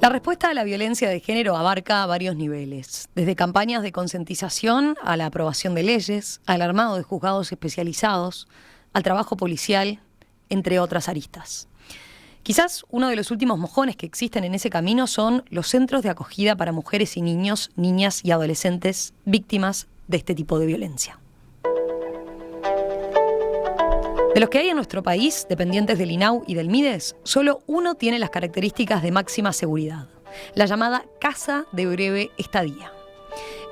La respuesta a la violencia de género abarca varios niveles, desde campañas de concientización a la aprobación de leyes, al armado de juzgados especializados, al trabajo policial, entre otras aristas. Quizás uno de los últimos mojones que existen en ese camino son los centros de acogida para mujeres y niños, niñas y adolescentes víctimas de este tipo de violencia. De los que hay en nuestro país, dependientes del INAU y del MIDES, solo uno tiene las características de máxima seguridad, la llamada Casa de Breve Estadía.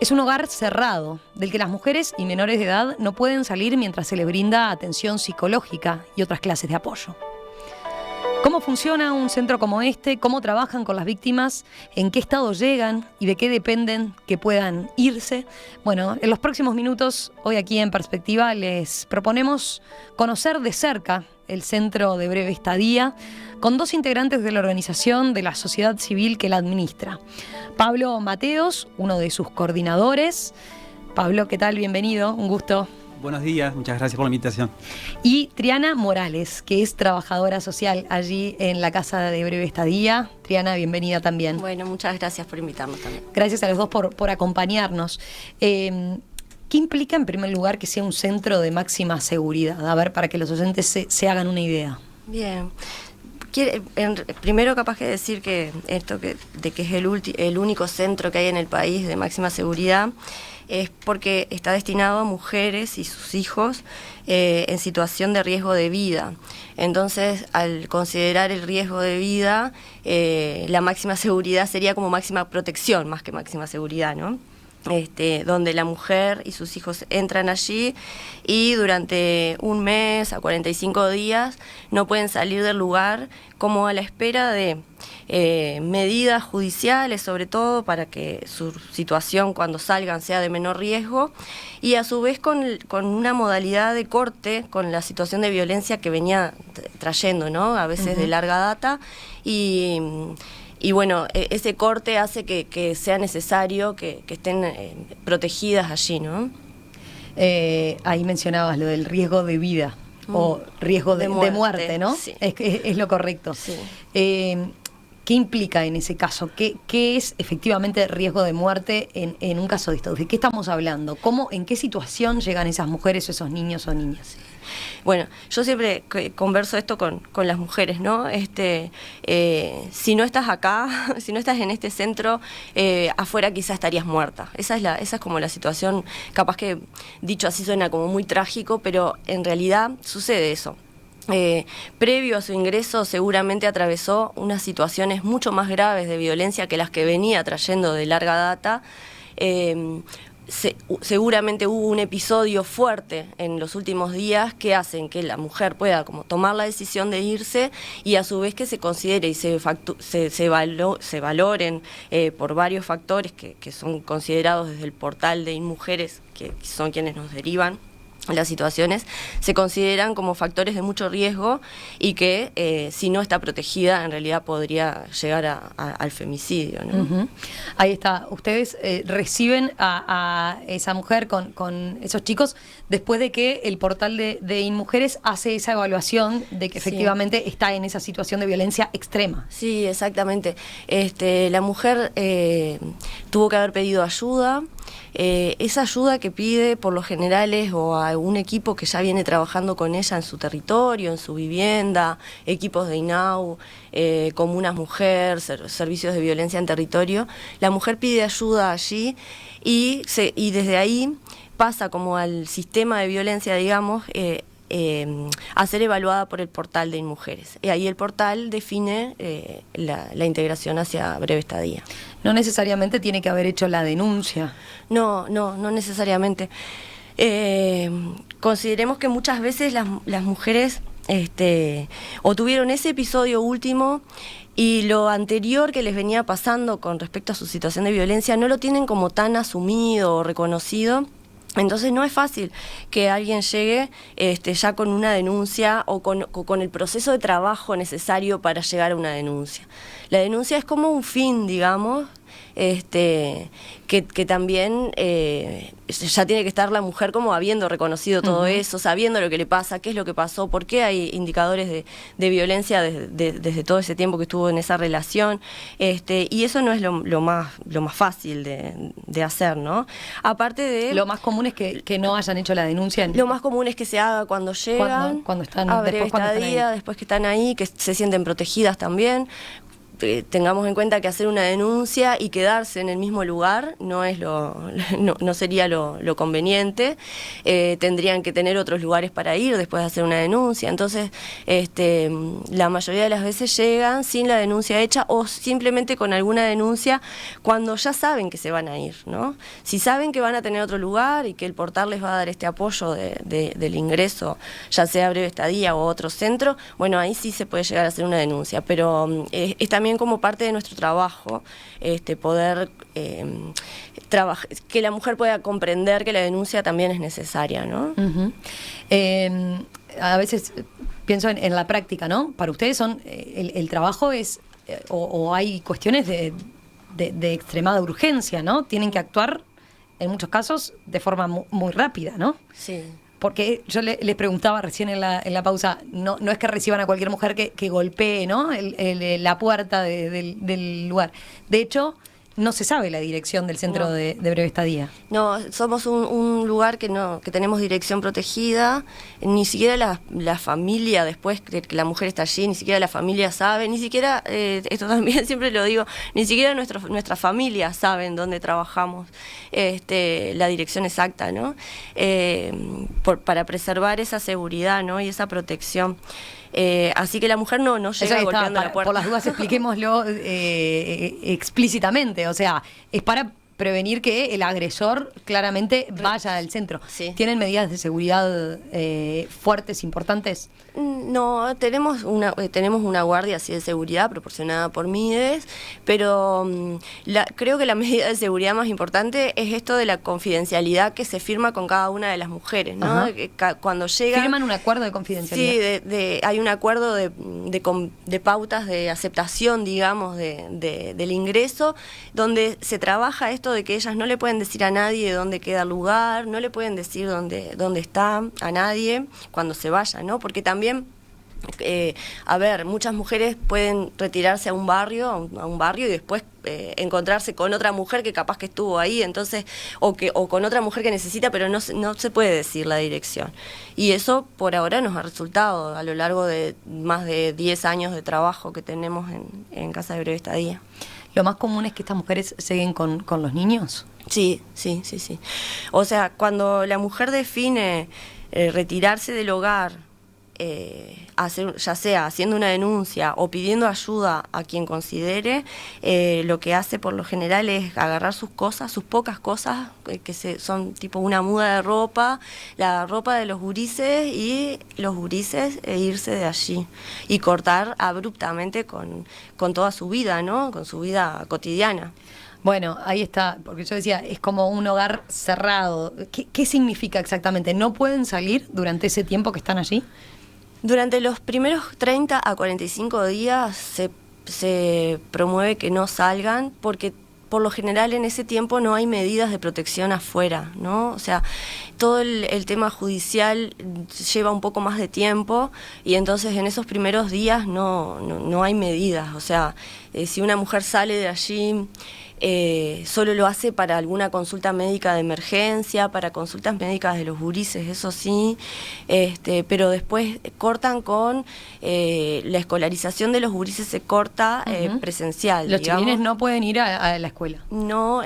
Es un hogar cerrado, del que las mujeres y menores de edad no pueden salir mientras se les brinda atención psicológica y otras clases de apoyo. ¿Cómo funciona un centro como este? ¿Cómo trabajan con las víctimas? ¿En qué estado llegan? ¿Y de qué dependen que puedan irse? Bueno, en los próximos minutos, hoy aquí en Perspectiva, les proponemos conocer de cerca el Centro de Breve Estadía con dos integrantes de la organización de la sociedad civil que la administra. Pablo Mateos, uno de sus coordinadores. Pablo, ¿qué tal? Bienvenido, un gusto. Buenos días, muchas gracias por la invitación. Y Triana Morales, que es trabajadora social allí en la Casa de Breve Estadía. Triana, bienvenida también. Bueno, muchas gracias por invitarnos también. Gracias a los dos por acompañarnos. ¿Qué implica en primer lugar que sea un centro de máxima seguridad? A ver, para que los oyentes se hagan una idea. Bien. Primero capaz que decir que esto de que es el único centro que hay en el país de máxima seguridad es porque está destinado a mujeres y sus hijos en situación de riesgo de vida. Entonces, al considerar el riesgo de vida, la máxima seguridad sería como máxima protección, más que máxima seguridad, ¿no? Donde la mujer y sus hijos entran allí y durante un mes a 45 días no pueden salir del lugar, como a la espera de medidas judiciales, sobre todo para que su situación cuando salgan sea de menor riesgo, y a su vez con una modalidad de corte con la situación de violencia que venía trayendo, ¿no? A veces de larga data, y bueno, ese corte hace que sea necesario que estén protegidas allí, ¿no? Ahí mencionabas lo del riesgo de vida o riesgo de muerte, ¿no? Sí. Es lo correcto. Sí. ¿Qué implica en ese caso? ¿Qué es efectivamente riesgo de muerte en un caso de esto? ¿De qué estamos hablando? ¿En qué situación llegan esas mujeres o esos niños o niñas? Bueno, yo siempre converso esto con las mujeres, ¿no? Si no estás acá, si no estás en este centro, afuera quizás estarías muerta. Esa es como la situación, capaz que dicho así suena como muy trágico, pero en realidad sucede eso. Previo a su ingreso seguramente atravesó unas situaciones mucho más graves de violencia que las que venía trayendo de larga data. Seguramente hubo un episodio fuerte en los últimos días que hacen que la mujer pueda como tomar la decisión de irse y a su vez que se considere y se valoren por varios factores que son considerados desde el portal de InMujeres, que son quienes nos derivan las situaciones, se consideran como factores de mucho riesgo y que si no está protegida en realidad podría llegar al femicidio, ¿no? Uh-huh. Ahí está, ustedes reciben a esa mujer con esos chicos después de que el portal de InMujeres hace esa evaluación de que efectivamente está en esa situación de violencia extrema. Sí, exactamente. La mujer tuvo que haber pedido ayuda. Esa ayuda que pide por lo general es o a un equipo que ya viene trabajando con ella en su territorio, en su vivienda, equipos de INAU, Comunas Mujer, servicios de violencia en territorio. La mujer pide ayuda allí y desde ahí pasa como al sistema de violencia, digamos, a ser evaluada por el portal de InMujeres. Y ahí el portal define la integración hacia Breve Estadía. No necesariamente tiene que haber hecho la denuncia. No necesariamente. Consideremos que muchas veces las mujeres o tuvieron ese episodio último y lo anterior que les venía pasando con respecto a su situación de violencia no lo tienen como tan asumido o reconocido. Entonces no es fácil que alguien llegue ya con una denuncia o con el proceso de trabajo necesario para llegar a una denuncia. La denuncia es como un fin, digamos, Que también ya tiene que estar la mujer como habiendo reconocido todo eso, sabiendo lo que le pasa, qué es lo que pasó, por qué hay indicadores de violencia desde todo ese tiempo que estuvo en esa relación, y eso no es lo más fácil de hacer, ¿no? Aparte de... Lo más común es que no hayan hecho la denuncia. Lo más común es que se haga cuando llegan, cuando están, a breve después cuando están estadía, ahí. después que están ahí, que se sienten protegidas también. Tengamos en cuenta que hacer una denuncia y quedarse en el mismo lugar no es no sería lo conveniente. Tendrían que tener otros lugares para ir después de hacer una denuncia. Entonces, la mayoría de las veces llegan sin la denuncia hecha o simplemente con alguna denuncia cuando ya saben que se van a ir, ¿no? Si saben que van a tener otro lugar y que el portal les va a dar este apoyo del ingreso, ya sea breve estadía o otro centro, bueno, ahí sí se puede llegar a hacer una denuncia, pero es también como parte de nuestro trabajo, poder que la mujer pueda comprender que la denuncia también es necesaria, ¿no? A veces pienso en la práctica, ¿no? Para ustedes son el trabajo es, o hay cuestiones de extremada urgencia, ¿no? Tienen que actuar, en muchos casos, de forma muy rápida, ¿no? Sí. Porque yo les preguntaba recién en la pausa, no es que reciban a cualquier mujer que golpee, ¿no? la puerta del lugar. De hecho, no se sabe la dirección del centro de breve estadía. No, somos un lugar que tenemos dirección protegida, ni siquiera la familia, después que la mujer está allí, ni siquiera la familia sabe, ni siquiera, esto también siempre lo digo, ni siquiera nuestras familias saben dónde trabajamos, la dirección exacta, ¿no? Para preservar esa seguridad, ¿no? Y esa protección. Así que la mujer no llega golpeando la puerta. Por las dudas, expliquémoslo explícitamente. O sea, es para prevenir que el agresor claramente vaya al centro. Sí. ¿Tienen medidas de seguridad fuertes, importantes? No, tenemos una guardia así de seguridad proporcionada por Mides, pero creo que la medida de seguridad más importante es esto de la confidencialidad que se firma con cada una de las mujeres, ¿no? Cuando llegan... ¿Firman un acuerdo de confidencialidad? Sí, hay un acuerdo de pautas de aceptación, digamos, del ingreso, donde se trabaja esto de que ellas no le pueden decir a nadie dónde queda el lugar, no le pueden decir dónde está a nadie cuando se vaya, ¿no? Porque también, muchas mujeres pueden retirarse a un barrio y después encontrarse con otra mujer que capaz que estuvo ahí, entonces, o con otra mujer que necesita, pero no se puede decir la dirección. Y eso por ahora nos ha resultado a lo largo de más de 10 años de trabajo que tenemos en Casa de Breve Estadía. ¿Lo más común es que estas mujeres siguen con los niños? Sí. O sea, cuando la mujer define retirarse del hogar, ya sea haciendo una denuncia o pidiendo ayuda a quien considere, lo que hace por lo general es agarrar sus cosas, sus pocas cosas, son tipo una muda de ropa, la ropa de los gurises y los gurises, e irse de allí y cortar abruptamente con toda su vida, ¿no? Con su vida cotidiana. Bueno, ahí está, porque yo decía, es como un hogar cerrado. ¿Qué significa exactamente? ¿No pueden salir durante ese tiempo que están allí? Durante los primeros 30 a 45 días se promueve que no salgan porque por lo general en ese tiempo no hay medidas de protección afuera, ¿no? O sea, todo el tema judicial lleva un poco más de tiempo y entonces en esos primeros días no hay medidas. O sea, si una mujer sale de allí... solo lo hace para alguna consulta médica de emergencia, para consultas médicas de los gurises, eso sí, pero después cortan con la escolarización de los gurises, se corta presencial. Los chiquilines no pueden ir a la escuela. No,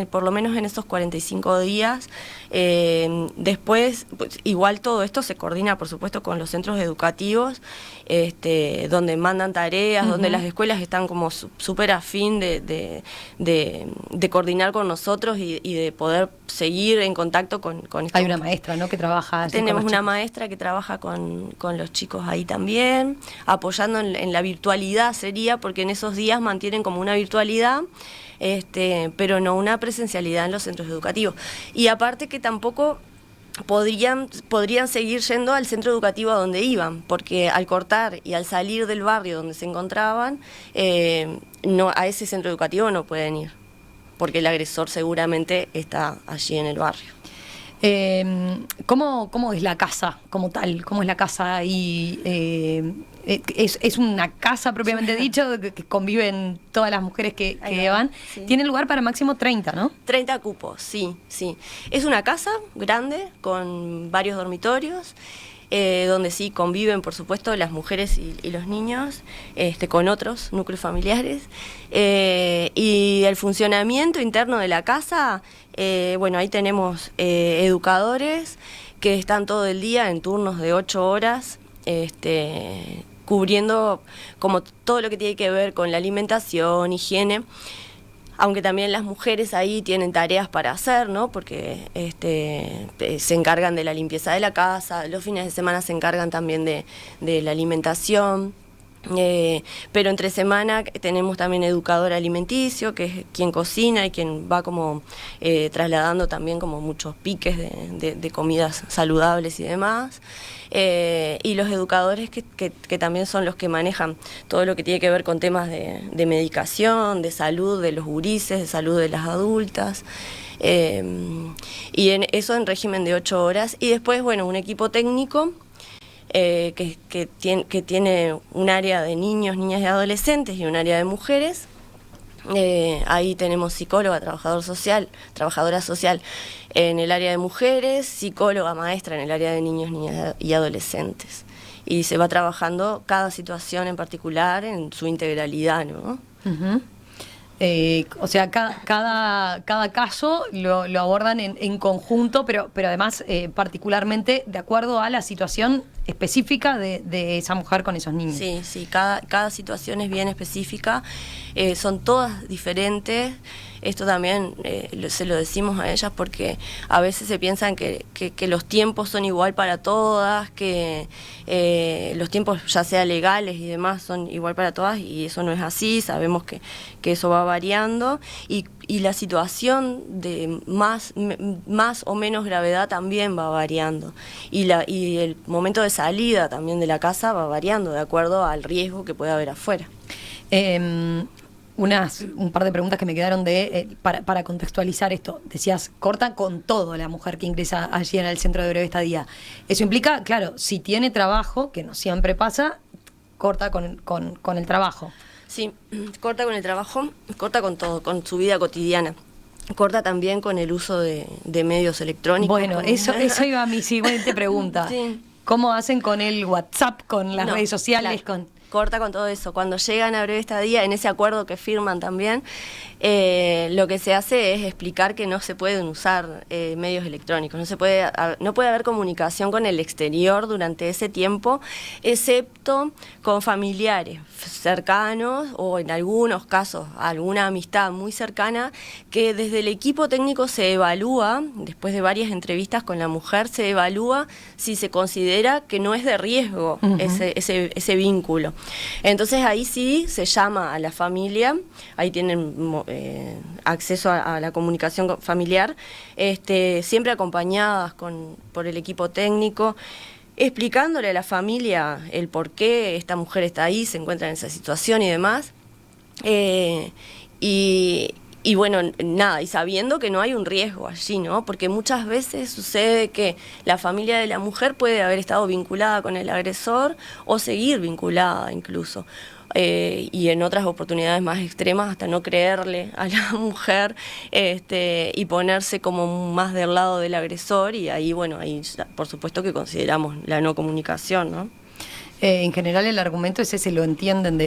por lo menos en esos 45 días. Después, pues, igual todo esto se coordina, por supuesto, con los centros educativos, donde mandan tareas, donde las escuelas están como súper afín de coordinar con nosotros y de poder seguir en contacto con esto. Hay una maestra, ¿no?, que trabaja así. Tenemos una maestra que trabaja con los chicos ahí también, apoyando en la virtualidad sería, porque en esos días mantienen como una virtualidad, pero no una presencialidad en los centros educativos. Y aparte que tampoco podrían seguir yendo al centro educativo a donde iban, porque al cortar y al salir del barrio donde se encontraban, a ese centro educativo no pueden ir. porque el agresor seguramente está allí en el barrio. ¿Cómo es la casa como tal? ¿Cómo es la casa ahí? ¿Es una casa propiamente dicho, que conviven todas las mujeres que van? Sí. Tiene lugar para máximo 30, ¿no? 30 cupos, sí. Es una casa grande con varios dormitorios, donde sí conviven, por supuesto, las mujeres y los niños, con otros núcleos familiares. Y el funcionamiento interno de la casa, bueno, ahí tenemos educadores que están todo el día en turnos de 8 horas, cubriendo como todo lo que tiene que ver con la alimentación, higiene, aunque también las mujeres ahí tienen tareas para hacer, ¿no? Porque se encargan de la limpieza de la casa, los fines de semana se encargan también de la alimentación. Pero entre semana tenemos también educador alimenticio, que es quien cocina y quien va como trasladando también como muchos piques de comidas saludables y demás. Y los educadores que también son los que manejan todo lo que tiene que ver con temas de medicación, de salud de los gurises, de salud de las adultas. Y eso en régimen de 8 horas. Y después, bueno, un equipo técnico que tiene un área de niños, niñas y adolescentes y un área de mujeres. Ahí tenemos psicóloga, trabajadora social en el área de mujeres, psicóloga maestra en el área de niños, niñas y adolescentes. Y se va trabajando cada situación en particular en su integralidad, ¿no? Uh-huh. O sea, cada caso lo abordan en conjunto, pero además particularmente de acuerdo a la situación específica de esa mujer con esos niños. Sí, cada situación es bien específica, son todas diferentes. Esto también se lo decimos a ellas porque a veces se piensan que los tiempos son igual para todas, que los tiempos ya sea legales y demás son igual para todas, y eso no es así. Sabemos que eso va variando y la situación de más o menos gravedad también va variando, y el momento de salida también de la casa va variando de acuerdo al riesgo que puede haber afuera. Un par de preguntas que me quedaron para contextualizar esto. Decías, corta con todo la mujer que ingresa allí en el centro de breve estadía. Eso implica, claro, si tiene trabajo, que no siempre pasa, corta con el trabajo. Sí, corta con el trabajo, corta con todo, con su vida cotidiana. Corta también con el uso de medios electrónicos. Bueno, eso iba a mi siguiente pregunta. Sí. ¿Cómo hacen con el WhatsApp, con las redes sociales? Claro. Corta con todo eso. Cuando llegan a breve estadía, en ese acuerdo que firman también, lo que se hace es explicar que no se pueden usar medios electrónicos, no puede haber comunicación con el exterior durante ese tiempo, excepto con familiares cercanos o en algunos casos alguna amistad muy cercana, que desde el equipo técnico se evalúa, después de varias entrevistas con la mujer, se evalúa si se considera que no es de riesgo. Uh-huh. ese vínculo. Entonces ahí sí se llama a la familia, ahí tienen acceso a la comunicación familiar, siempre acompañadas por el equipo técnico, explicándole a la familia el por qué esta mujer está ahí, se encuentra en esa situación y demás. Y bueno, nada, y sabiendo que no hay un riesgo allí, ¿no? Porque muchas veces sucede que la familia de la mujer puede haber estado vinculada con el agresor o seguir vinculada incluso. Y en otras oportunidades más extremas hasta no creerle a la mujer, y ponerse como más del lado del agresor, y ahí, bueno, ahí por supuesto que consideramos la no comunicación, ¿no? En general el argumento es ese, lo entienden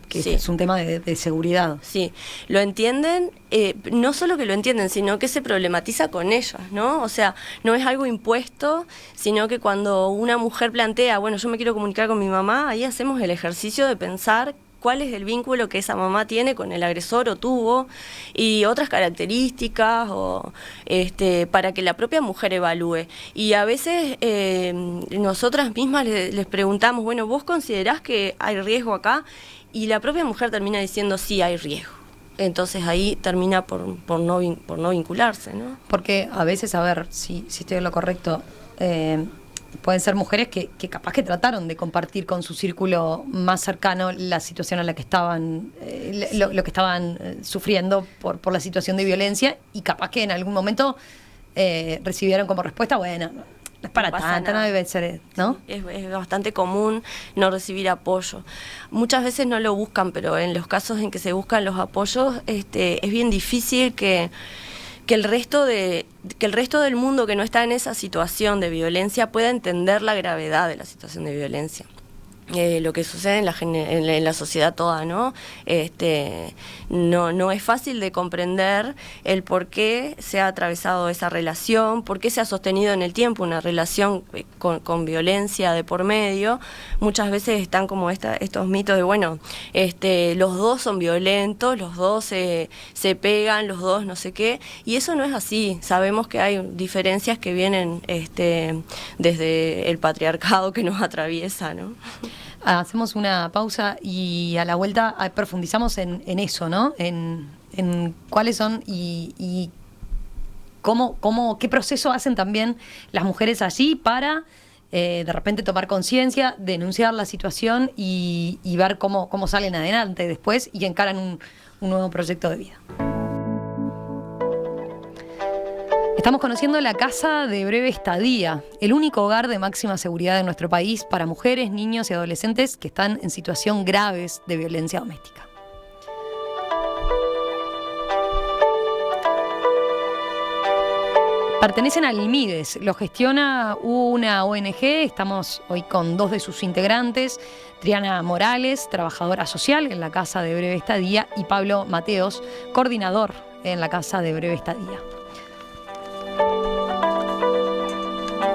que sí, es un tema de seguridad. Sí, lo entienden, no solo que lo entienden, sino que se problematiza con ellas, ¿no? O sea, no es algo impuesto, sino que cuando una mujer plantea, bueno, yo me quiero comunicar con mi mamá, ahí hacemos el ejercicio de pensar cuál es el vínculo que esa mamá tiene con el agresor o tuvo, y otras características, o para que la propia mujer evalúe. Y a veces nosotras mismas les preguntamos, bueno, ¿vos considerás que hay riesgo acá? Y la propia mujer termina diciendo, sí, hay riesgo. Entonces ahí termina por no vincularse, ¿no? Porque a veces, a ver, si estoy en lo correcto, pueden ser mujeres que capaz que trataron de compartir con su círculo más cercano la situación en la que estaban, lo que estaban sufriendo por la situación de violencia, y capaz que en algún momento recibieron como respuesta, bueno, no es para tanto, no debe ser, ¿no? Es bastante común no recibir apoyo. Muchas veces no lo buscan, pero en los casos en que se buscan los apoyos, es bien difícil que el resto del mundo que no está en esa situación de violencia pueda entender la gravedad de la situación de violencia. Lo que sucede en la sociedad toda, ¿no? No es fácil de comprender el por qué se ha atravesado esa relación, por qué se ha sostenido en el tiempo una relación con violencia de por medio. Muchas veces están como estos mitos de, bueno, los dos son violentos, los dos se pegan, los dos no sé qué, y eso no es así. Sabemos que hay diferencias que vienen desde el patriarcado que nos atraviesa, ¿no? Hacemos una pausa y a la vuelta profundizamos en eso, ¿no? En cuáles son y qué proceso hacen también las mujeres allí para de repente tomar conciencia, denunciar la situación y ver cómo salen adelante después y encaran un nuevo proyecto de vida. Estamos conociendo la Casa de Breve Estadía, el único hogar de máxima seguridad en nuestro país para mujeres, niños y adolescentes que están en situación graves de violencia doméstica. Pertenecen al MIDES, lo gestiona una ONG, estamos hoy con 2 de sus integrantes, Triana Morales, trabajadora social en la Casa de Breve Estadía, y Pablo Mateos, coordinador en la Casa de Breve Estadía.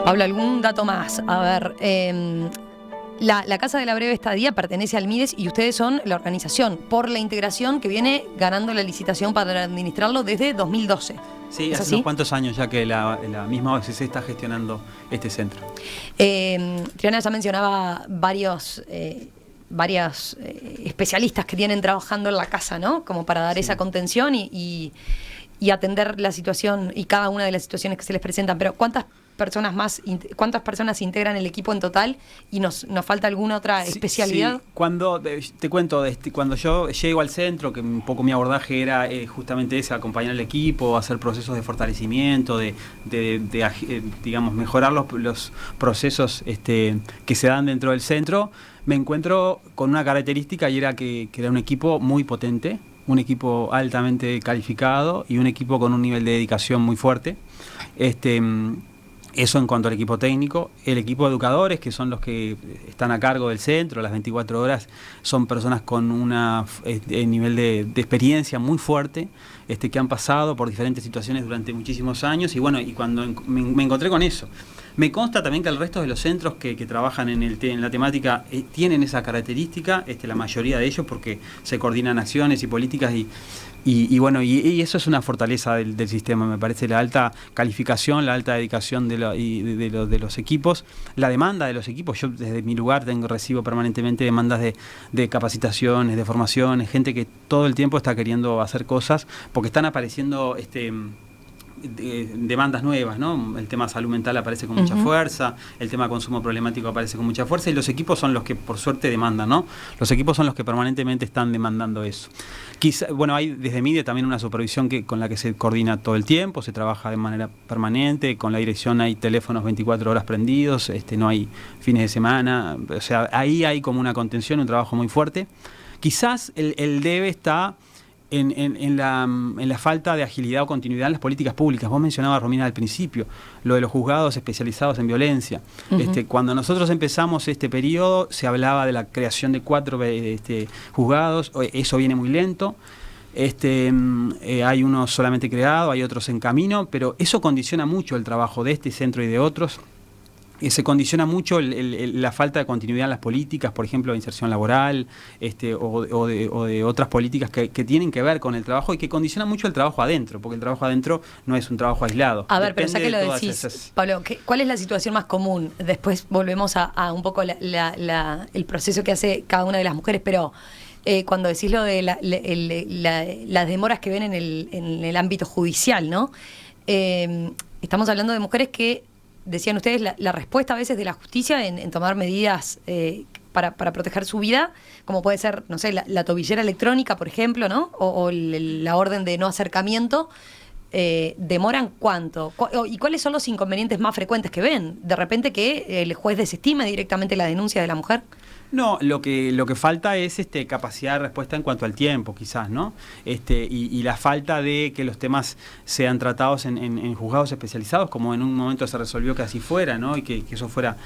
Pablo, ¿algún dato más? A ver, la Casa de la Breve Estadía pertenece al MIDES y ustedes son la organización por la integración que viene ganando la licitación para administrarlo desde 2012. Sí, hace unos cuantos años ya que la misma OSC está gestionando este centro. Triana ya mencionaba varios especialistas que tienen trabajando en la casa, ¿no? Como para dar esa contención y atender la situación y cada una de las situaciones que se les presentan. Pero ¿cuántas personas integran el equipo en total? Y nos falta alguna otra especialidad. Sí. Te cuento, cuando yo llego al centro, que un poco mi abordaje era justamente ese, acompañar al equipo, hacer procesos de fortalecimiento, digamos, mejorar los procesos que se dan dentro del centro, me encuentro con una característica, y era que era un equipo muy potente, un equipo altamente calificado y un equipo con un nivel de dedicación muy fuerte. Eso en cuanto al equipo técnico. El equipo de educadores, que son los que están a cargo del centro las 24 horas, son personas con un nivel de experiencia muy fuerte, que han pasado por diferentes situaciones durante muchísimos años, y bueno, y cuando me encontré con eso. Me consta también que el resto de los centros que trabajan en la temática tienen esa característica, la mayoría de ellos, porque se coordinan acciones y políticas y bueno, y eso es una fortaleza del sistema, me parece, la alta calificación, la alta dedicación de los equipos, la demanda de los equipos. Yo desde mi lugar recibo permanentemente demandas de capacitaciones, de formaciones, gente que todo el tiempo está queriendo hacer cosas porque están apareciendo demandas nuevas, ¿no? El tema salud mental aparece con mucha fuerza, el tema consumo problemático aparece con mucha fuerza, y los equipos son los que por suerte demandan, ¿no? Los equipos son los que permanentemente están demandando eso. Bueno, hay desde MIDE también una supervisión con la que se coordina todo el tiempo, se trabaja de manera permanente, con la dirección hay teléfonos 24 horas prendidos, no hay fines de semana, o sea, ahí hay como una contención, un trabajo muy fuerte. Quizás el debe está en la falta de agilidad o continuidad en las políticas públicas. Vos mencionabas, Romina, al principio, lo de los juzgados especializados en violencia. Cuando nosotros empezamos este periodo, se hablaba de la creación de 4 juzgados. Eso viene muy lento. Hay uno solamente creado, hay otros en camino, pero eso condiciona mucho el trabajo de este centro y de otros. Se condiciona mucho la falta de continuidad en las políticas, por ejemplo, de inserción laboral, o de otras políticas que tienen que ver con el trabajo, y que condicionan mucho el trabajo adentro, porque el trabajo adentro no es un trabajo aislado. A ver, pero ya que lo decís, Pablo, ¿cuál es la situación más común? Después volvemos a un poco el proceso que hace cada una de las mujeres, pero cuando decís lo de las demoras que ven en el ámbito judicial, ¿no? Estamos hablando de mujeres que decían ustedes, la respuesta a veces de la justicia en tomar medidas para proteger su vida, como puede ser, no sé, la tobillera electrónica, por ejemplo, ¿no? O la orden de no acercamiento, ¿demoran cuánto? ¿Y cuáles son los inconvenientes más frecuentes que ven? De repente que el juez desestime directamente la denuncia de la mujer. No, lo que falta es capacidad de respuesta en cuanto al tiempo, quizás, ¿no? Y la falta de que los temas sean tratados en juzgados especializados, como en un momento se resolvió que así fuera, ¿no? Y que eso fuera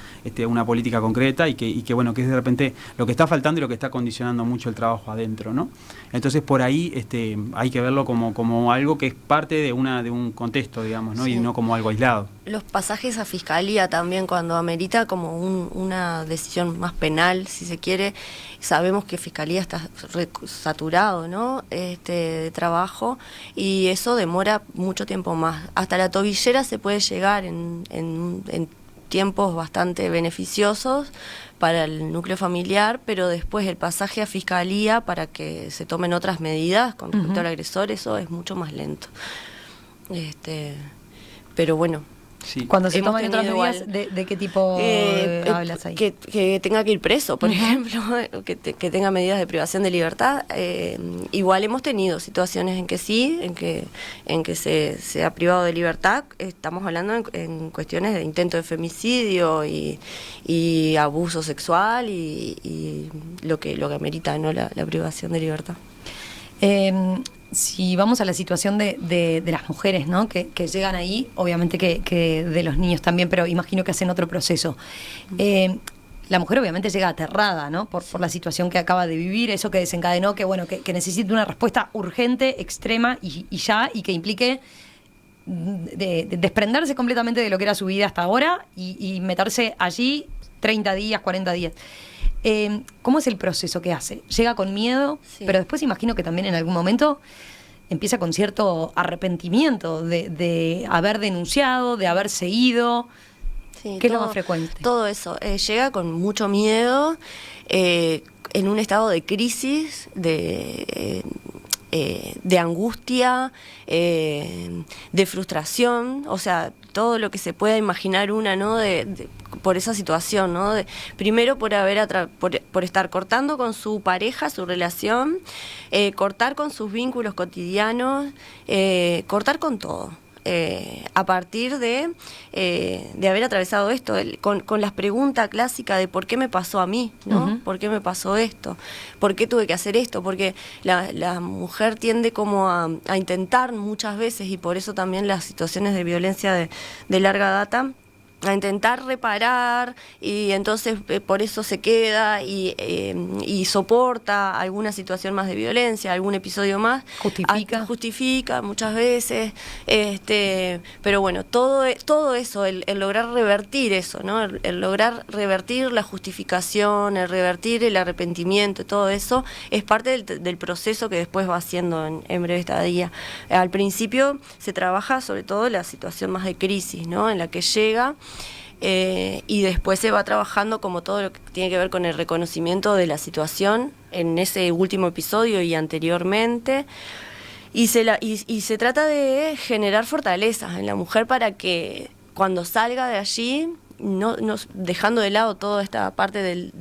una política concreta y que bueno, que es de repente lo que está faltando y lo que está condicionando mucho el trabajo adentro, ¿no? Entonces por ahí hay que verlo como algo que es parte de un contexto, digamos, ¿no? Sí. Y no como algo aislado. Los pasajes a fiscalía también, cuando amerita como una decisión más penal, si se quiere, sabemos que fiscalía está saturado, ¿no? De trabajo, y eso demora mucho tiempo más. Hasta la tobillera se puede llegar en tiempos bastante beneficiosos para el núcleo familiar, pero después el pasaje a fiscalía para que se tomen otras medidas con respecto al agresor, eso es mucho más lento. Pero bueno. Sí. Cuando se toman otras medidas, ¿de qué tipo hablas ahí? Que tenga que ir preso, por ejemplo, que tenga medidas de privación de libertad. Igual hemos tenido situaciones en que sí, en que se ha privado de libertad. Estamos hablando en cuestiones de intento de femicidio y abuso sexual y lo que amerita, ¿no? la privación de libertad. Si vamos a la situación de las mujeres, ¿no? que llegan ahí, obviamente que de los niños también, pero imagino que hacen otro proceso. La mujer obviamente llega aterrada, ¿no? por la situación que acaba de vivir, eso que desencadenó, que bueno, que necesita una respuesta urgente, extrema y ya, y que implique desprenderse completamente de lo que era su vida hasta ahora y meterse allí 30 días, 40 días. ¿Cómo es el proceso que hace? Llega con miedo, sí, pero después imagino que también en algún momento empieza con cierto arrepentimiento de haber denunciado, de haberse ido. Sí, ¿qué es lo más frecuente? Todo eso. Llega con mucho miedo, en un estado de crisis, de angustia, de frustración, o sea, todo lo que se pueda imaginar una, ¿no? Por esa situación, ¿no? Primero por estar cortando con su pareja, su relación, cortar con sus vínculos cotidianos, cortar con todo. A partir de haber atravesado esto, con las preguntas clásicas de por qué me pasó a mí, ¿no? ¿Por qué me pasó esto? ¿Por qué tuve que hacer esto? Porque la mujer tiende como a intentar muchas veces, y por eso también las situaciones de violencia de larga data, a intentar reparar, y entonces por eso se queda y soporta alguna situación más de violencia, algún episodio más. Justifica muchas veces, pero bueno, todo eso, el lograr revertir eso, ¿no? El lograr revertir la justificación, el revertir el arrepentimiento, todo eso es parte del proceso que después va haciendo en Breve Estadía. Al principio se trabaja sobre todo la situación más de crisis, ¿no? En la que llega. Y después se va trabajando como todo lo que tiene que ver con el reconocimiento de la situación en ese último episodio y anteriormente, y se trata de generar fortalezas en la mujer para que cuando salga de allí, no dejando de lado toda esta parte del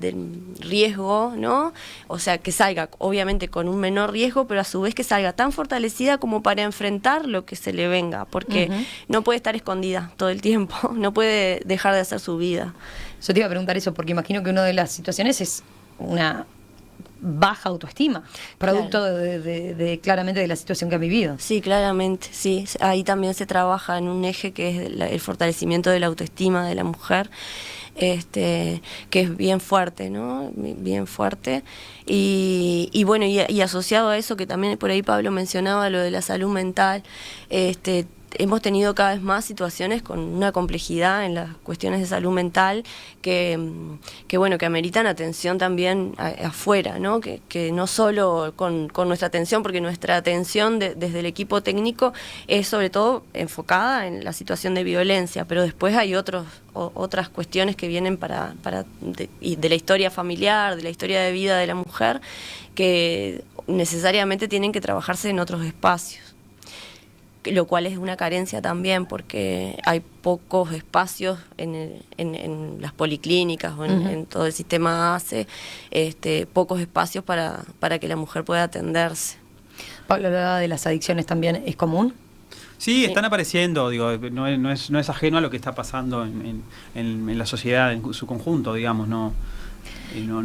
riesgo, ¿no? O sea, que salga obviamente con un menor riesgo, pero a su vez que salga tan fortalecida como para enfrentar lo que se le venga, porque no puede estar escondida todo el tiempo, no puede dejar de hacer su vida. Yo te iba a preguntar eso, porque imagino que una de las situaciones es una baja autoestima, producto claro. de claramente de la situación que han vivido. Sí, claramente, sí. Ahí también se trabaja en un eje que es el fortalecimiento de la autoestima de la mujer, que es bien fuerte, ¿no? Bien fuerte. Y bueno, y asociado a eso, que también por ahí Pablo mencionaba, lo de la salud mental, hemos tenido cada vez más situaciones con una complejidad en las cuestiones de salud mental que bueno, que ameritan atención también afuera, ¿no? Que no solo con nuestra atención, porque nuestra atención desde el equipo técnico es sobre todo enfocada en la situación de violencia, pero después hay otras cuestiones que vienen de la historia familiar, de la historia de vida de la mujer, que necesariamente tienen que trabajarse en otros espacios. lo cual es una carencia también porque hay pocos espacios en las policlínicas o en todo el sistema ACE, pocos espacios para que la mujer pueda atenderse. Pablo, hablaba de las adicciones también, ¿es común? Sí, están apareciendo, digo, no es ajeno a lo que está pasando en la sociedad en su conjunto, digamos, no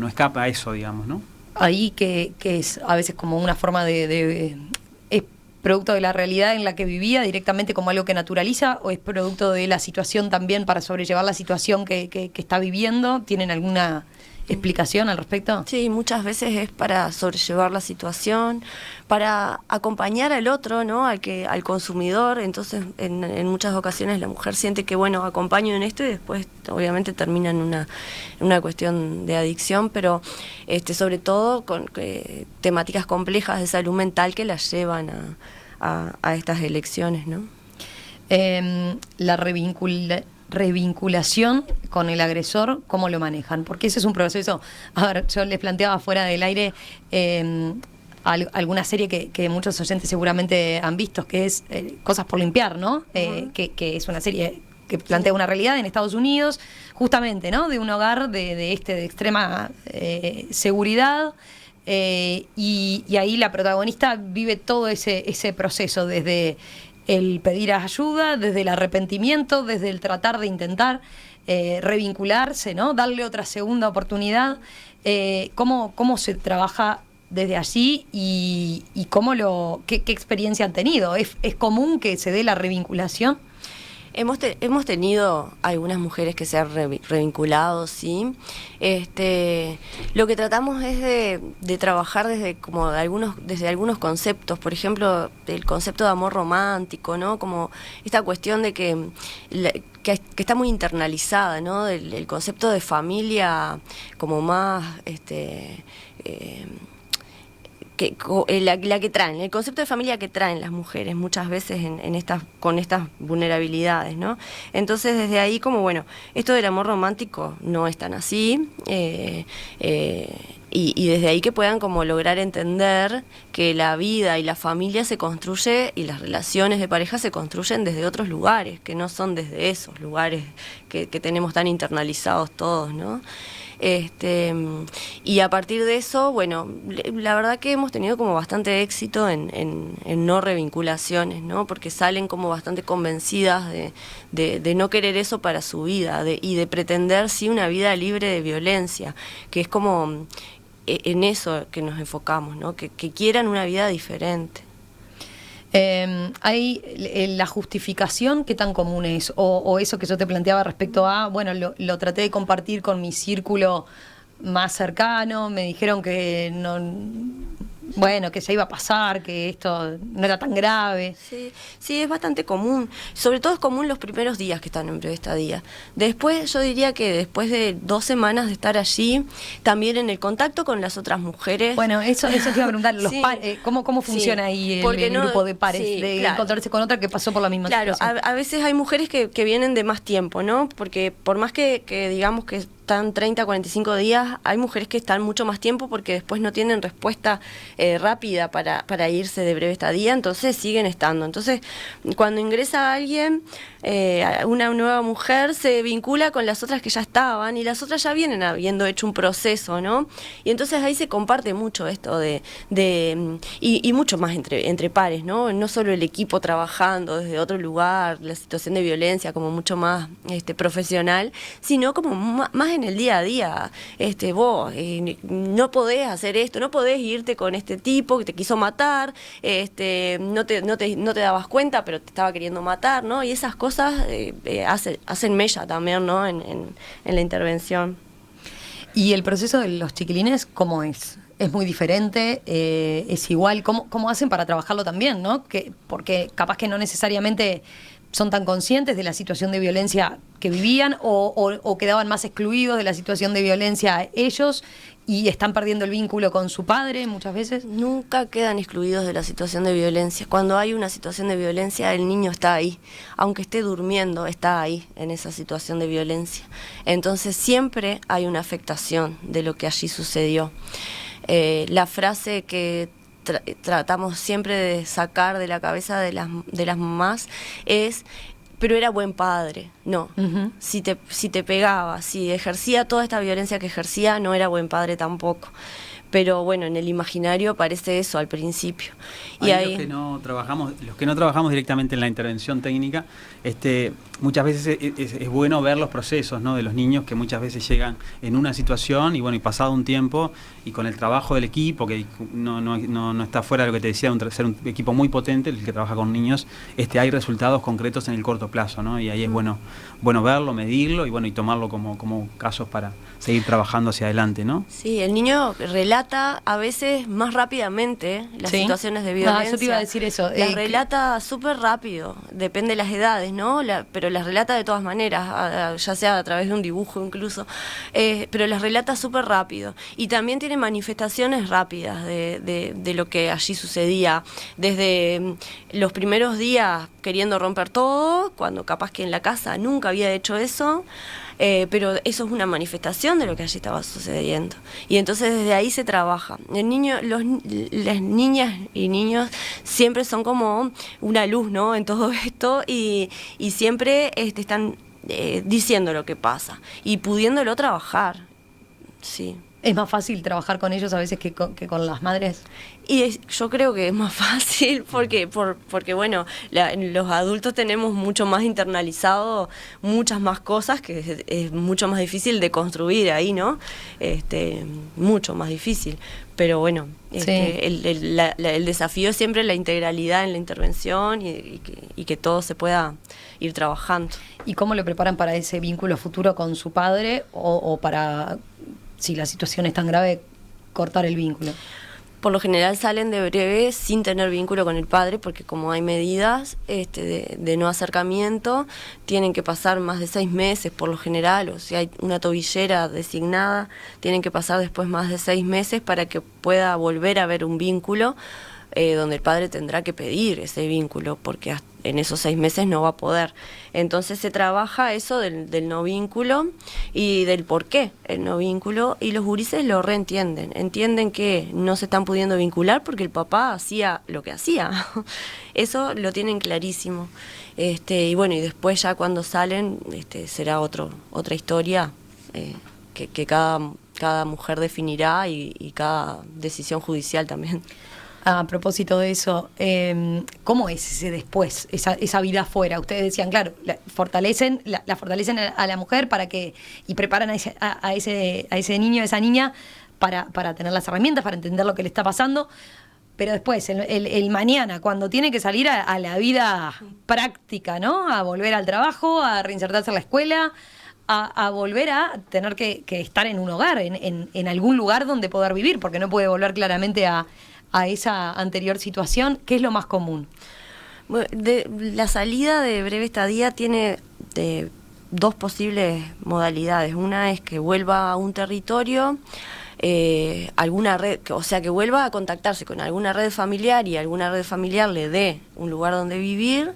escapa a eso, digamos, ¿no? Ahí que es a veces como una forma es producto de la realidad en la que vivía directamente como algo que naturaliza, o es producto de la situación también para sobrellevar la situación que está viviendo. ¿Tienen alguna explicación al respecto? Sí, muchas veces es para sobrellevar la situación, para acompañar al otro, ¿no? Al consumidor. Entonces, en muchas ocasiones la mujer siente que, bueno, acompaño en esto y después obviamente termina en una cuestión de adicción, pero sobre todo con temáticas complejas de salud mental que las llevan a estas elecciones, ¿no? La revinculación con el agresor, ¿cómo lo manejan? Porque ese es un proceso. A ver, yo les planteaba fuera del aire alguna serie que muchos oyentes seguramente han visto, que es Cosas por limpiar, ¿no? Que es una serie que plantea una realidad en Estados Unidos, justamente, ¿no? De un hogar de extrema seguridad. Y ahí la protagonista vive todo ese proceso, desde el pedir ayuda, desde el arrepentimiento, desde el tratar de intentar revincularse, ¿no? Darle otra segunda oportunidad. ¿Cómo se trabaja desde allí y qué experiencia han tenido? ¿Es común que se dé la revinculación? Hemos tenido algunas mujeres que se han revinculado, sí. Lo que tratamos es de trabajar desde algunos conceptos, por ejemplo, el concepto de amor romántico, ¿no? Como esta cuestión de que está muy internalizada, ¿no? El concepto de familia como más la que traen, el concepto de familia que traen las mujeres muchas veces con estas vulnerabilidades, ¿no? Entonces desde ahí como bueno, esto del amor romántico no es tan así, y desde ahí que puedan como lograr entender que la vida y la familia se construye y las relaciones de pareja se construyen desde otros lugares, que no son desde esos lugares que tenemos tan internalizados todos, ¿no? Y a partir de eso, bueno, la verdad que hemos tenido como bastante éxito en no revinculaciones, ¿no? Porque salen como bastante convencidas de no querer eso para su vida y de pretender sí una vida libre de violencia, que es como en eso que nos enfocamos, ¿no? Que quieran una vida diferente. Hay la justificación, ¿qué tan común es? O eso que yo te planteaba respecto a, bueno, lo traté de compartir con mi círculo más cercano, me dijeron que no, bueno, que se iba a pasar, que esto no era tan grave. Sí, es bastante común. Sobre todo es común los primeros días que están en breve estadía. Después, yo diría que después de 2 semanas de estar allí, también en el contacto con las otras mujeres. Bueno, eso te iba a preguntar, los ¿cómo funciona ahí el grupo de pares? Claro, encontrarse con otra que pasó por la misma situación. A veces hay mujeres que vienen de más tiempo, ¿no? Porque por más que digamos que están 30, 45 días, hay mujeres que están mucho más tiempo porque después no tienen respuesta rápida para irse de breve estadía, entonces siguen estando. Entonces, cuando ingresa alguien, una nueva mujer se vincula con las otras que ya estaban y las otras ya vienen habiendo hecho un proceso, ¿no? Y entonces ahí se comparte mucho esto y mucho más entre pares, ¿no? No solo el equipo trabajando desde otro lugar, la situación de violencia como mucho más profesional, sino como más en el día a día. Vos no podés hacer esto, no podés irte con este tipo que te quiso matar, no te dabas cuenta, pero te estaba queriendo matar, ¿no? Y esas cosas hacen mella también, ¿no? En la intervención. ¿Y el proceso de los chiquilines cómo es? ¿Es muy diferente? ¿Es igual? ¿Cómo hacen para trabajarlo también, no? Porque capaz que no necesariamente son tan conscientes de la situación de violencia que vivían o quedaban más excluidos de la situación de violencia ellos y están perdiendo el vínculo con su padre muchas veces. Nunca quedan excluidos de la situación de violencia. Cuando hay una situación de violencia, el niño está ahí. Aunque esté durmiendo, está ahí en esa situación de violencia. Entonces siempre hay una afectación de lo que allí sucedió. La frase que tratamos siempre de sacar de la cabeza de las mamás es: pero era buen padre. No, si te pegaba, si ejercía toda esta violencia que ejercía, no era buen padre tampoco. Pero bueno, en el imaginario parece eso al principio. Y ahí los que no trabajamos directamente en la intervención técnica, muchas veces es bueno ver los procesos, ¿no?, de los niños que muchas veces llegan en una situación y bueno, y pasado un tiempo y con el trabajo del equipo, que no está fuera de lo que te decía, ser un equipo muy potente, el que trabaja con niños, hay resultados concretos en el corto plazo, ¿no? Y ahí es bueno verlo, medirlo y bueno, y tomarlo como casos para seguir trabajando hacia adelante, ¿no? Sí, el niño relata a veces más rápidamente las situaciones de violencia. Yo te iba a decir eso. Las relata súper rápido, depende de las edades, ¿no? Pero las relata de todas maneras, ya sea a través de un dibujo incluso, pero las relata súper rápido. Y también tiene manifestaciones rápidas de lo que allí sucedía, desde los primeros días queriendo romper todo, cuando capaz que en la casa nunca había hecho eso, pero eso es una manifestación de lo que allí estaba sucediendo. Y entonces desde ahí se trabaja. Las niñas y niños siempre son como una luz, ¿no?, en todo esto, y siempre están diciendo lo que pasa y pudiéndolo trabajar. Sí. ¿Es más fácil trabajar con ellos a veces que con las madres? Y yo creo que es más fácil porque bueno, los adultos tenemos mucho más internalizado muchas más cosas que es mucho más difícil de construir ahí, ¿no? Mucho más difícil. Pero bueno, el desafío es siempre la integralidad en la intervención y que todo se pueda ir trabajando. ¿Y cómo lo preparan para ese vínculo futuro con su padre o para, si la situación es tan grave, cortar el vínculo? Por lo general salen de breve sin tener vínculo con el padre, porque como hay medidas de no acercamiento, tienen que pasar más de 6 meses por lo general, o si hay una tobillera designada, tienen que pasar después más de 6 meses para que pueda volver a haber un vínculo, donde el padre tendrá que pedir ese vínculo, porque en esos 6 meses no va a poder. Entonces se trabaja eso del no vínculo y del por qué el no vínculo, y los gurises lo reentienden, entienden que no se están pudiendo vincular porque el papá hacía lo que hacía. Eso lo tienen clarísimo. Y bueno, y después ya cuando salen será otra historia que cada mujer definirá y cada decisión judicial también. A propósito de eso, ¿cómo es ese después, esa vida afuera? Ustedes decían, claro, la fortalecen a la mujer para que, y preparan a ese niño, a esa niña, para tener las herramientas, para entender lo que le está pasando. Pero después, el mañana, cuando tiene que salir a la vida práctica, ¿no? A volver al trabajo, a reinsertarse en la escuela, a volver a tener que estar en un hogar, en algún lugar donde poder vivir, porque no puede volver claramente a esa anterior situación. ¿Qué es lo más común? Bueno, la salida de breve estadía tiene 2 posibles modalidades. Una es que vuelva a un territorio, alguna red, o sea, que vuelva a contactarse con alguna red familiar y alguna red familiar le dé un lugar donde vivir,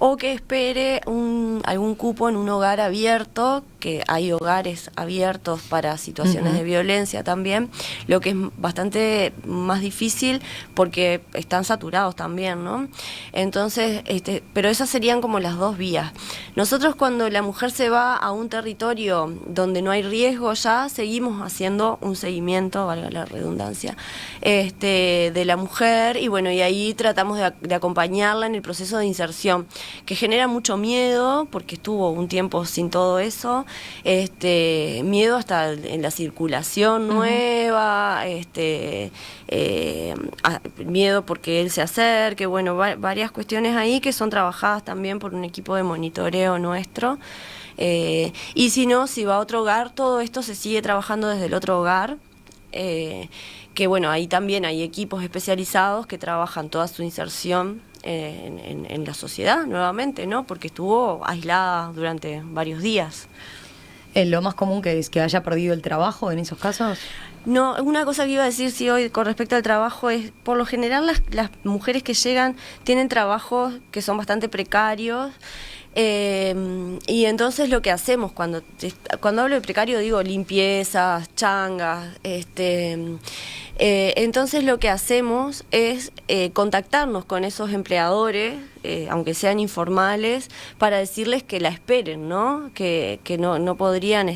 o que espere algún cupo en un hogar abierto, que hay hogares abiertos para situaciones de violencia también, lo que es bastante más difícil porque están saturados también, ¿no? Entonces, pero esas serían como las 2 vías. Nosotros, cuando la mujer se va a un territorio donde no hay riesgo, ya seguimos haciendo un seguimiento, valga la redundancia, de la mujer, y bueno, y ahí tratamos de acompañarla en el proceso de inserción, que genera mucho miedo porque estuvo un tiempo sin todo eso, miedo hasta en la circulación nueva, miedo porque él se acerque, bueno, varias cuestiones ahí que son trabajadas también por un equipo de monitoreo nuestro. Y si no, si va a otro hogar, todo esto se sigue trabajando desde el otro hogar, que bueno, ahí también hay equipos especializados que trabajan toda su inserción en la sociedad nuevamente, ¿no? Porque estuvo aislada durante varios días. ¿Lo más común que es que haya perdido el trabajo en esos casos? No, una cosa que iba a decir sí hoy con respecto al trabajo es, por lo general las mujeres que llegan tienen trabajos que son bastante precarios. Y entonces lo que hacemos cuando hablo de precario digo limpiezas, changas, entonces lo que hacemos es contactarnos con esos empleadores, aunque sean informales, para decirles que la esperen, ¿no? Que no podrían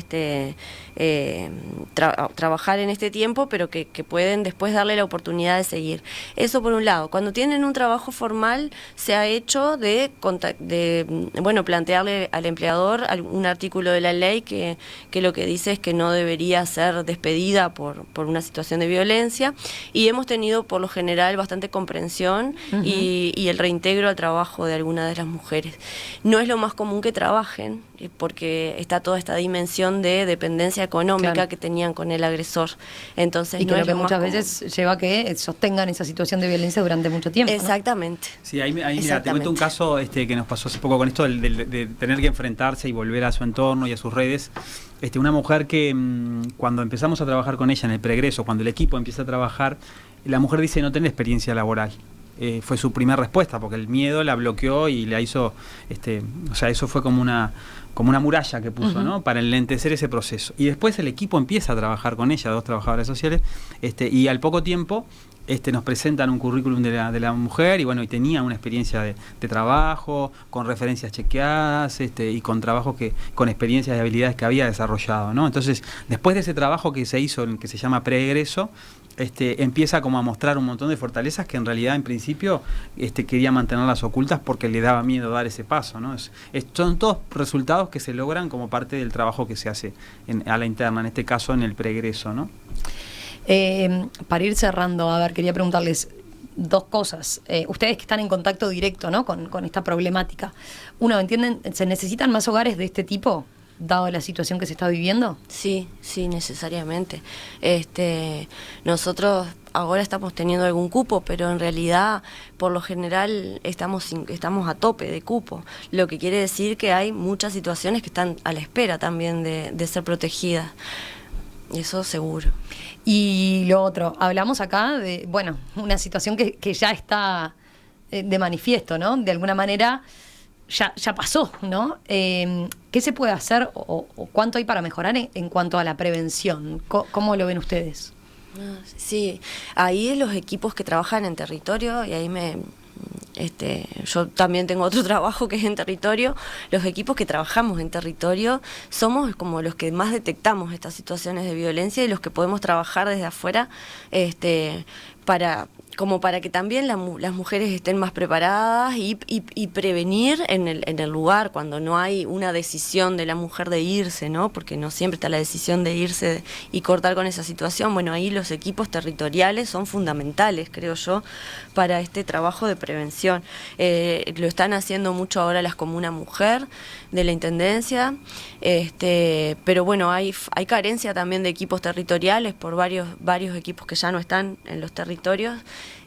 trabajar en este tiempo, pero que pueden después darle la oportunidad de seguir. Eso por un lado. Cuando tienen un trabajo formal, se ha hecho de plantearle al empleador un artículo de la ley que lo que dice es que no debería ser despedida por una situación de violencia, y hemos tenido por lo general bastante comprensión y el reintegro al trabajo de algunas de las mujeres. No es lo más común que trabajen, porque está toda esta dimensión de dependencia económica, claro, que tenían con el agresor. Entonces, y que no lo que muchas veces lleva a que sostengan esa situación de violencia durante mucho tiempo. Exactamente. ¿No? Sí, ahí mira, te cuento un caso que nos pasó hace poco con esto de tener que enfrentarse y volver a su entorno y a sus redes. Una mujer que cuando empezamos a trabajar con ella en el preegreso, cuando el equipo empieza a trabajar, la mujer dice no tener experiencia laboral. Fue su primera respuesta, porque el miedo la bloqueó y la hizo, eso fue como una muralla que puso, ¿no? Para enlentecer ese proceso. Y después el equipo empieza a trabajar con ella, 2 trabajadoras sociales, y al poco tiempo nos presentan un currículum de la mujer, y bueno, y tenía una experiencia de trabajo, con referencias chequeadas, y con trabajo con experiencias y habilidades que había desarrollado, ¿no? Entonces, después de ese trabajo que se hizo, que se llama preegreso, empieza como a mostrar un montón de fortalezas que en realidad en principio quería mantenerlas ocultas porque le daba miedo dar ese paso, ¿no? Son todos resultados que se logran como parte del trabajo que se hace a la interna, en este caso en el preegreso, ¿no? Para ir cerrando, a ver, quería preguntarles 2 cosas. Ustedes que están en contacto directo, ¿no? con esta problemática. Uno, ¿entienden? ¿Se necesitan más hogares de este tipo, dado la situación que se está viviendo? Sí, necesariamente. Nosotros ahora estamos teniendo algún cupo, pero en realidad, por lo general, estamos a tope de cupo, lo que quiere decir que hay muchas situaciones que están a la espera también de ser protegidas. Eso seguro. Y lo otro, hablamos acá de, una situación que ya está de manifiesto, ¿no? De alguna manera ya pasó, ¿no? ¿Qué se puede hacer o cuánto hay para mejorar en cuanto a la prevención? ¿Cómo lo ven ustedes? Sí, ahí los equipos que trabajan en territorio, y ahí yo también tengo otro trabajo que es en territorio. Los equipos que trabajamos en territorio somos como los que más detectamos estas situaciones de violencia y los que podemos trabajar desde afuera para que también las mujeres estén más preparadas y prevenir en el lugar cuando no hay una decisión de la mujer de irse, ¿no? Porque no siempre está la decisión de irse y cortar con esa situación. Bueno, ahí los equipos territoriales son fundamentales, creo yo, para este trabajo de prevención. Lo están haciendo mucho ahora las Comuna Mujer de la Intendencia, pero bueno, hay carencia también de equipos territoriales por varios equipos que ya no están en los territorios,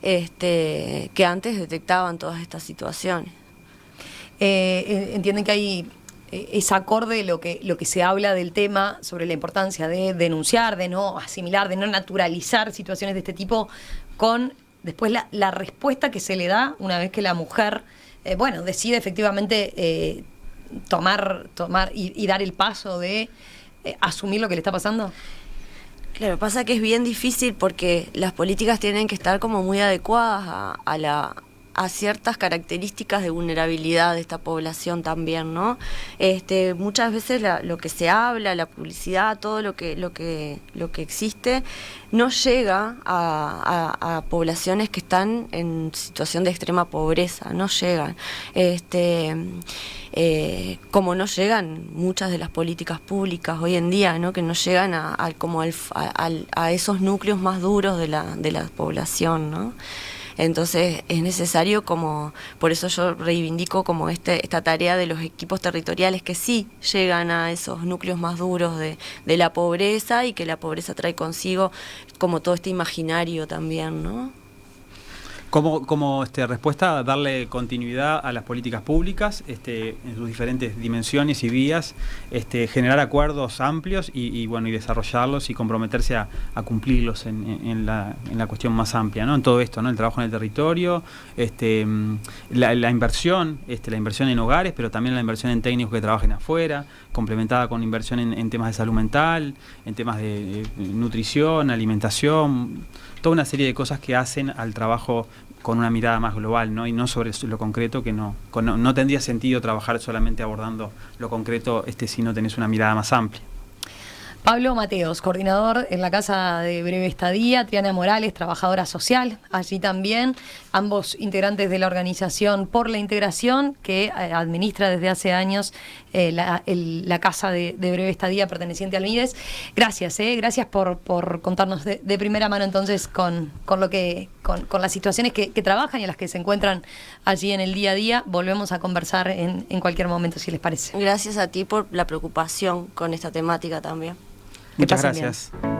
que antes detectaban todas estas situaciones. Entienden que hay es acorde lo que se habla del tema sobre la importancia de denunciar, de no asimilar, de no naturalizar situaciones de este tipo, con después la respuesta que se le da una vez que la mujer decide efectivamente tomar y dar el paso de asumir lo que le está pasando. Claro, pasa que es bien difícil porque las políticas tienen que estar como muy adecuadas a ciertas características de vulnerabilidad de esta población también, ¿no? Muchas veces lo que se habla, la publicidad, todo lo que existe, no llega a poblaciones que están en situación de extrema pobreza, no llegan. Como no llegan muchas de las políticas públicas hoy en día, ¿no? Que no llegan a esos núcleos más duros de la población, ¿no? Entonces es necesario, por eso yo reivindico como esta tarea de los equipos territoriales que sí llegan a esos núcleos más duros de la pobreza, y que la pobreza trae consigo como todo este imaginario también, ¿no? Como respuesta, darle continuidad a las políticas públicas en sus diferentes dimensiones y vías, generar acuerdos amplios y desarrollarlos y comprometerse a cumplirlos en la cuestión más amplia, ¿no? En todo esto, ¿no? El trabajo en el territorio, la inversión en hogares, pero también la inversión en técnicos que trabajen afuera, complementada con inversión en temas de salud mental, en temas de nutrición, alimentación, toda una serie de cosas que hacen al trabajo con una mirada más global, ¿no? Y no sobre lo concreto, que no tendría sentido trabajar solamente abordando lo concreto si no tenés una mirada más amplia. Pablo Mateos, coordinador en la Casa de Breve Estadía, Triana Morales, trabajadora social, allí también, ambos integrantes de la organización Por la Integración, que administra desde hace años la Casa de Breve Estadía perteneciente al Mides. Gracias por contarnos de primera mano entonces con las situaciones que trabajan y en las que se encuentran allí en el día a día. Volvemos a conversar en cualquier momento, si les parece. Gracias a ti por la preocupación con esta temática también. Muchas gracias. Bien.